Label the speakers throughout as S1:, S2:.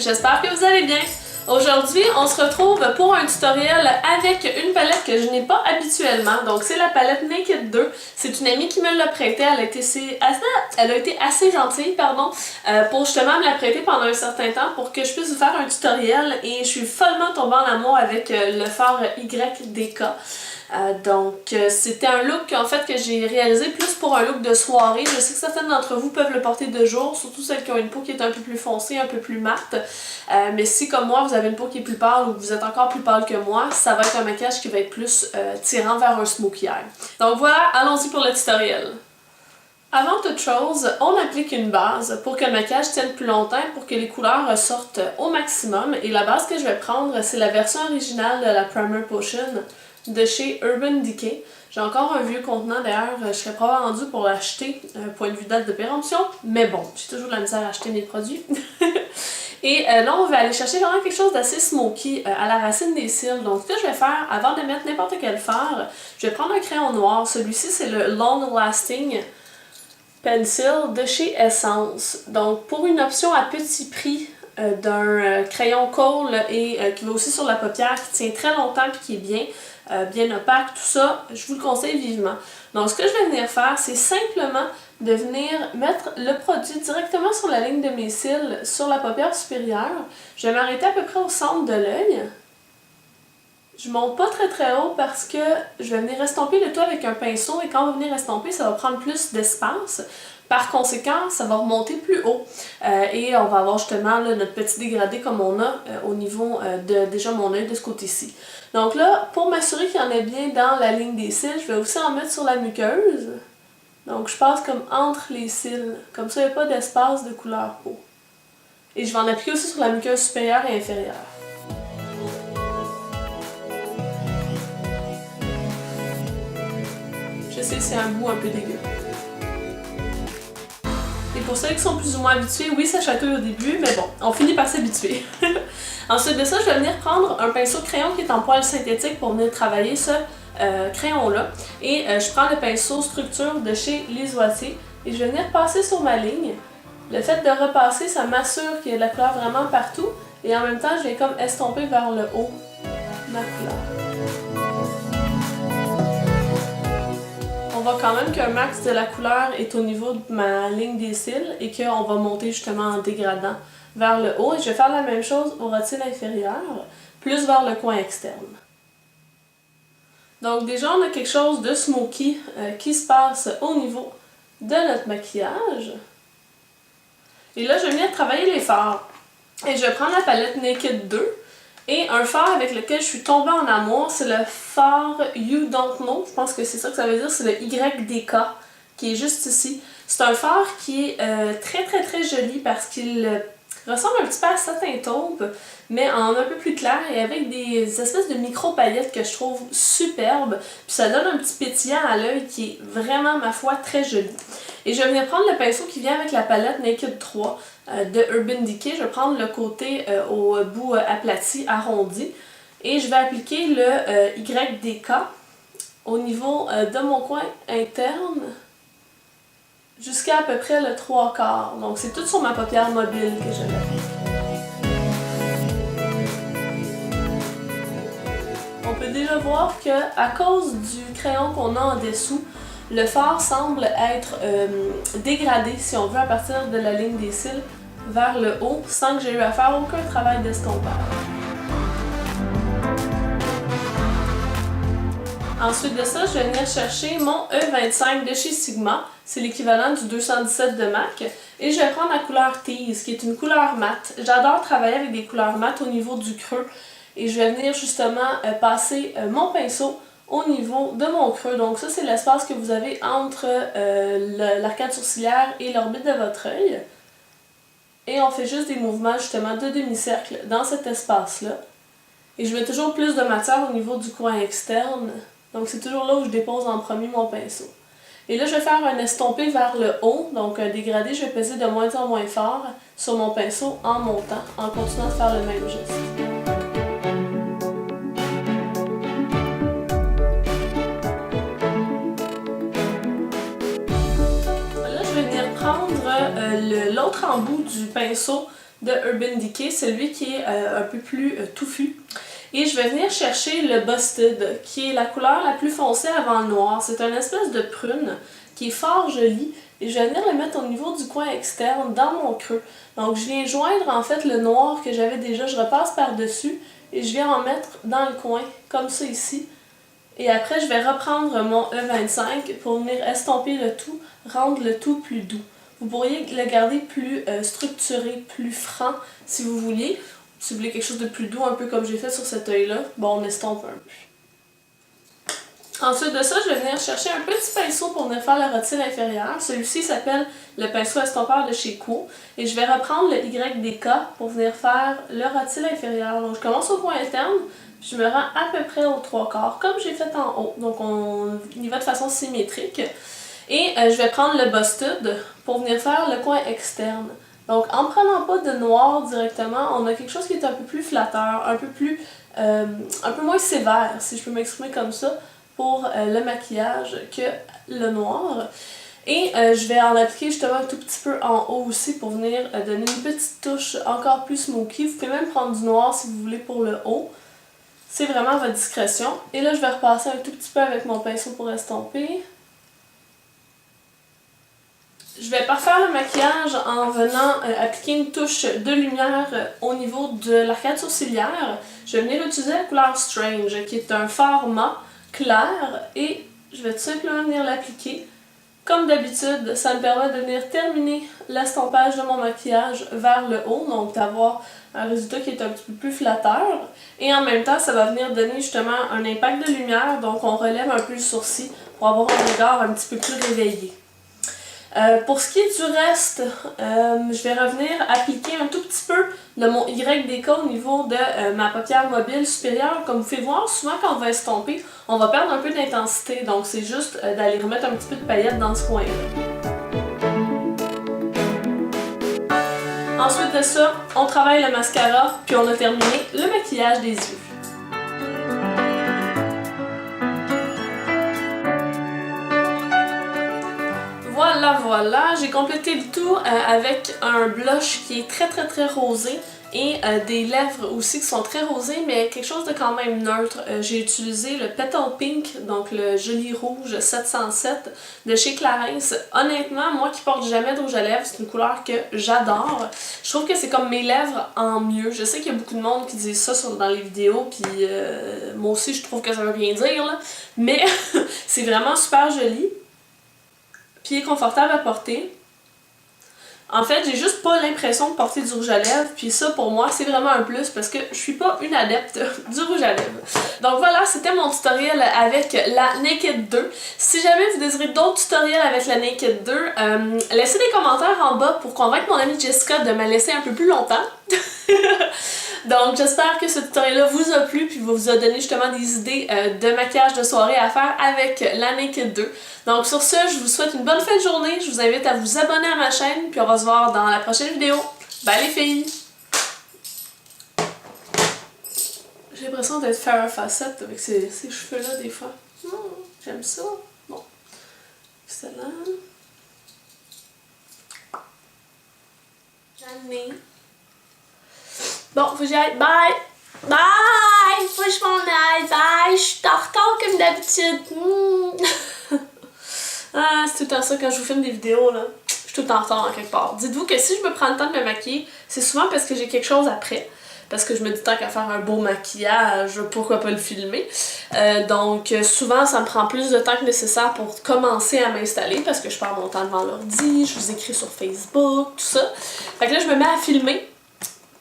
S1: j'espère que vous allez bien. Aujourd'hui, on se retrouve pour un tutoriel avec une palette que je n'ai pas habituellement. Donc, c'est la palette Naked 2. C'est une amie qui me l'a prêtée. Elle a été assez gentille, pour justement me la prêter pendant un certain temps pour que je puisse vous faire un tutoriel. Et je suis follement tombée en amour avec le fard YDK. C'était un look en fait que j'ai réalisé plus pour un look de soirée. Je sais que certaines d'entre vous peuvent le porter de jour, surtout celles qui ont une peau qui est un peu plus foncée, un peu plus mate. Mais si comme moi vous avez une peau qui est plus pâle ou que vous êtes encore plus pâle que moi, ça va être un maquillage qui va être plus tirant vers un smokey eye. Donc voilà, allons-y pour le tutoriel. Avant toute chose, on applique une base pour que le maquillage tienne plus longtemps, pour que les couleurs ressortent au maximum. Et la base que je vais prendre, c'est la version originale de la Primer Potion de chez Urban Decay. J'ai encore un vieux contenant, d'ailleurs, je serais probablement rendue pour l'acheter, point de vue date de péremption, mais bon, j'ai toujours de la misère à acheter mes produits. Et là, on va aller chercher vraiment quelque chose d'assez smoky à la racine des cils. Donc, ce que je vais faire, avant de mettre n'importe quel fard, je vais prendre un crayon noir. Celui-ci, c'est le Long Lasting Pencil de chez Essence. Donc, pour une option à petit prix d'un crayon Kohl et qui va aussi sur la paupière, qui tient très longtemps et qui est bien opaque, tout ça, je vous le conseille vivement. Donc, ce que je vais venir faire, c'est simplement de venir mettre le produit directement sur la ligne de mes cils, sur la paupière supérieure. Je vais m'arrêter à peu près au centre de l'œil. Je monte pas très haut parce que je vais venir estomper le tout avec un pinceau et quand on va venir estomper, ça va prendre plus d'espace. Par conséquent, ça va remonter plus haut et on va avoir justement là, notre petit dégradé comme on a au niveau de déjà mon œil de ce côté-ci. Donc là, pour m'assurer qu'il y en ait bien dans la ligne des cils, je vais aussi en mettre sur la muqueuse. Donc je passe comme entre les cils, comme ça il n'y a pas d'espace de couleur peau. Et je vais en appliquer aussi sur la muqueuse supérieure et inférieure. Je sais, c'est un goût un peu dégueu. Et pour ceux qui sont plus ou moins habitués, oui, ça chatouille au début, mais bon, on finit par s'habituer. Ensuite de ça, je vais venir prendre un pinceau de crayon qui est en poil synthétique pour venir travailler ce crayon-là. Et je prends le pinceau structure de chez Lisoitier et je vais venir passer sur ma ligne. Le fait de repasser, ça m'assure qu'il y a de la couleur vraiment partout. Et en même temps, je vais comme estomper vers le haut ma couleur. On voit quand même qu'un max de la couleur est au niveau de ma ligne des cils et qu'on va monter justement en dégradant vers le haut. Et je vais faire la même chose au rotule inférieur, plus vers le coin externe. Donc déjà, on a quelque chose de smoky qui se passe au niveau de notre maquillage. Et là, je vais venir travailler les fards. Et je vais prendre la palette Naked 2. Et un fard avec lequel je suis tombée en amour, c'est le fard You Don't Know. Je pense que c'est ça que ça veut dire, c'est le YDK qui est juste ici. C'est un fard qui est très joli parce qu'il ressemble un petit peu à satin taupe, mais en un peu plus clair et avec des espèces de micro-paillettes que je trouve superbes. Puis ça donne un petit pétillant à l'œil qui est vraiment, ma foi, très joli. Et je vais venir prendre le pinceau qui vient avec la palette Naked 3 de Urban Decay. Je vais prendre le côté au bout aplati, arrondi. Et je vais appliquer le YDK au niveau de mon coin interne jusqu'à peu près le 3/4. Donc c'est tout sur ma paupière mobile que je l'applique. On peut déjà voir que à cause du crayon qu'on a en dessous, le fard semble être dégradé, si on veut, à partir de la ligne des cils vers le haut, sans que j'ai eu à faire aucun travail d'estompage. Ensuite de ça, je vais venir chercher mon E25 de chez Sigma. C'est l'équivalent du 217 de MAC. Et je vais prendre la couleur Tease, qui est une couleur mate. J'adore travailler avec des couleurs mates au niveau du creux. Et je vais venir justement passer mon pinceau au niveau de mon creux. Donc ça, c'est l'espace que vous avez entre l'arcade sourcilière et l'orbite de votre œil. Et on fait juste des mouvements justement de demi-cercle dans cet espace-là. Et je mets toujours plus de matière au niveau du coin externe. Donc c'est toujours là où je dépose en premier mon pinceau. Et là, je vais faire un estompé vers le haut, donc un dégradé. Je vais peser de moins en moins fort sur mon pinceau en montant, en continuant de faire le même geste. l'autre embout du pinceau de Urban Decay, celui qui est un peu plus touffu. Et je vais venir chercher le Busted, qui est la couleur la plus foncée avant le noir. C'est une espèce de prune qui est fort jolie. Et je vais venir le mettre au niveau du coin externe, dans mon creux. Donc je viens joindre en fait le noir que j'avais déjà, je repasse par-dessus et je viens en mettre dans le coin, comme ça ici. Et après je vais reprendre mon E25 pour venir estomper le tout, rendre le tout plus doux. Vous pourriez le garder plus structuré, plus franc si vous vouliez. Si vous voulez quelque chose de plus doux, un peu comme j'ai fait sur cet œil-là, bon, on estompe un peu. Ensuite de ça, je vais venir chercher un petit pinceau pour venir faire la rotule inférieure. Celui-ci s'appelle le pinceau estompeur de chez Co. Et je vais reprendre le YDK pour venir faire le rotule inférieur. Donc je commence au point interne, puis je me rends à peu près aux 3/4, comme j'ai fait en haut. Donc on y va de façon symétrique. Et je vais prendre le Busted pour venir faire le coin externe. Donc en prenant pas de noir directement, on a quelque chose qui est un peu plus flatteur, un peu moins sévère, si je peux m'exprimer comme ça, pour le maquillage que le noir. Et je vais en appliquer justement un tout petit peu en haut aussi pour venir donner une petite touche encore plus smoky. Vous pouvez même prendre du noir si vous voulez pour le haut. C'est vraiment à votre discrétion. Et là, je vais repasser un tout petit peu avec mon pinceau pour estomper. Je vais parfaire le maquillage en venant appliquer une touche de lumière au niveau de l'arcade sourcilière. Je vais venir utiliser la couleur Strange, qui est un fard mat clair, et je vais tout simplement venir l'appliquer. Comme d'habitude, ça me permet de venir terminer l'estompage de mon maquillage vers le haut, donc d'avoir un résultat qui est un petit peu plus flatteur. Et en même temps, ça va venir donner justement un impact de lumière, donc on relève un peu le sourcil pour avoir un regard un petit peu plus réveillé. Pour ce qui est du reste, je vais revenir appliquer un tout petit peu de mon YDK au niveau de ma paupière mobile supérieure. Comme vous pouvez voir, souvent quand on va estomper, on va perdre un peu d'intensité. Donc c'est juste d'aller remettre un petit peu de paillettes dans ce coin-là. Ensuite de ça, on travaille le mascara, puis on a terminé le maquillage des yeux. Voilà, j'ai complété le tout avec un blush qui est très rosé et des lèvres aussi qui sont très rosées, mais quelque chose de quand même neutre. J'ai utilisé le Petal Pink, donc le joli rouge 707 de chez Clarins. Honnêtement, moi qui porte jamais de rouge à lèvres, c'est une couleur que j'adore. Je trouve que c'est comme mes lèvres en mieux. Je sais qu'il y a beaucoup de monde qui disent ça dans les vidéos, puis moi aussi je trouve que ça veut rien dire, là. Mais c'est vraiment super joli. Puis il est confortable à porter. En fait, j'ai juste pas l'impression de porter du rouge à lèvres, puis ça pour moi c'est vraiment un plus parce que je suis pas une adepte du rouge à lèvres. Donc voilà, c'était mon tutoriel avec la Naked 2. Si jamais vous désirez d'autres tutoriels avec la Naked 2, laissez des commentaires en bas pour convaincre mon amie Jessica de me laisser un peu plus longtemps. Donc j'espère que ce tutoriel-là vous a plu puis vous a donné justement des idées de maquillage de soirée à faire avec la Naked 2. Donc sur ce, je vous souhaite une bonne fin de journée, je vous invite à vous abonner à ma chaîne puis on va se voir dans la prochaine vidéo. Bye les filles! J'ai l'impression d'être Farrah Fawcett avec ces cheveux-là des fois. J'aime ça. Bon. Excellent. Jamais. Bon, faut que j'y aille. Bye! Bye! Faut que je m'en aille. Bye! Je suis en retard comme d'habitude. Ah, c'est tout le temps ça quand je vous filme des vidéos, là. Je suis tout le temps en retard en quelque part. Dites-vous que si je me prends le temps de me maquiller, c'est souvent parce que j'ai quelque chose après. Parce que je me dis tant qu'à faire un beau maquillage, pourquoi pas le filmer. Donc souvent ça me prend plus de temps que nécessaire pour commencer à m'installer parce que je perds mon temps devant l'ordi, je vous écris sur Facebook, tout ça. Fait que là je me mets à filmer.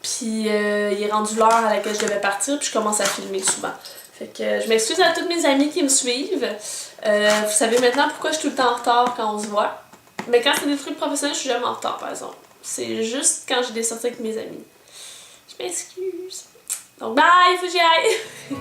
S1: Puis il est rendu l'heure à laquelle je devais partir, puis je commence à filmer souvent. Fait que je m'excuse à toutes mes amies qui me suivent. Vous savez maintenant pourquoi je suis tout le temps en retard quand on se voit. Mais quand c'est des trucs professionnels, je suis jamais en retard par exemple. C'est juste quand j'ai des sorties avec mes amis. Je m'excuse. Donc bye, faut que j'y aille!